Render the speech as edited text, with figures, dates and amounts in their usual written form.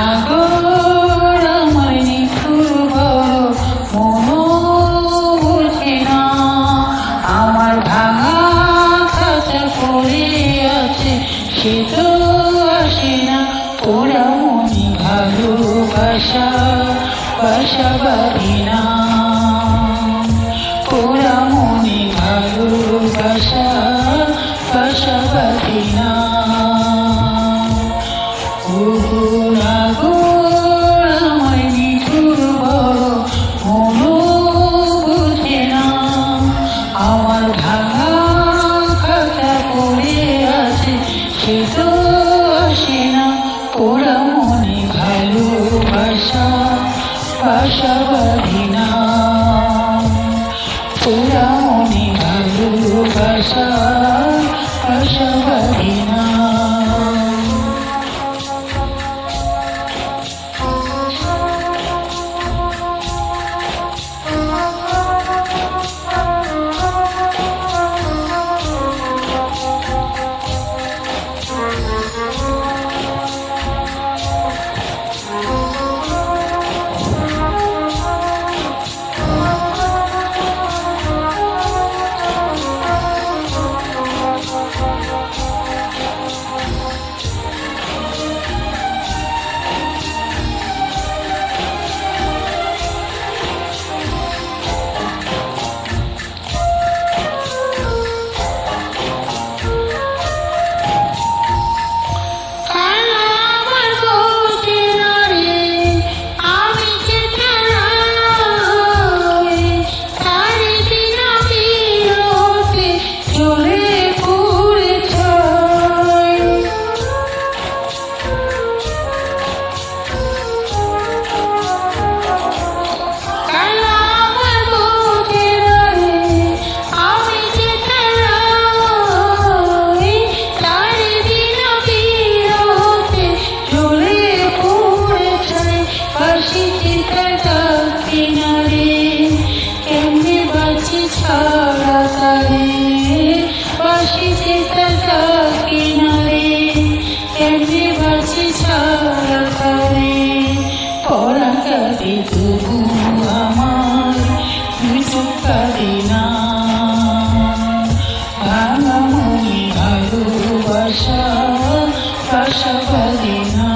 সাগর আমায় নিঠুর বড় মনও বুঝে না। আমার ভাঙা খাঁচা পড়ে আছে সে তো আসে না। ওরা মনে ভালোবাসা বাসা বাঁধে না। ওরা মনে ভালোবাসা বাসা বাঁধে না। আমায় নিঠুর বড় মনও বুঝে না। আমার ভাঙা খাঁচা পড়ে আছে সে তো আসে না। ওরা মনে ভালোবাসা বাসা বাঁধে না। ওরা মনে ভালোবাসা বাসা বাঁধে না। তবু আমার কাঁদে না। ভাঙা মনে ভালোবাসা বাসা বাঁধে না।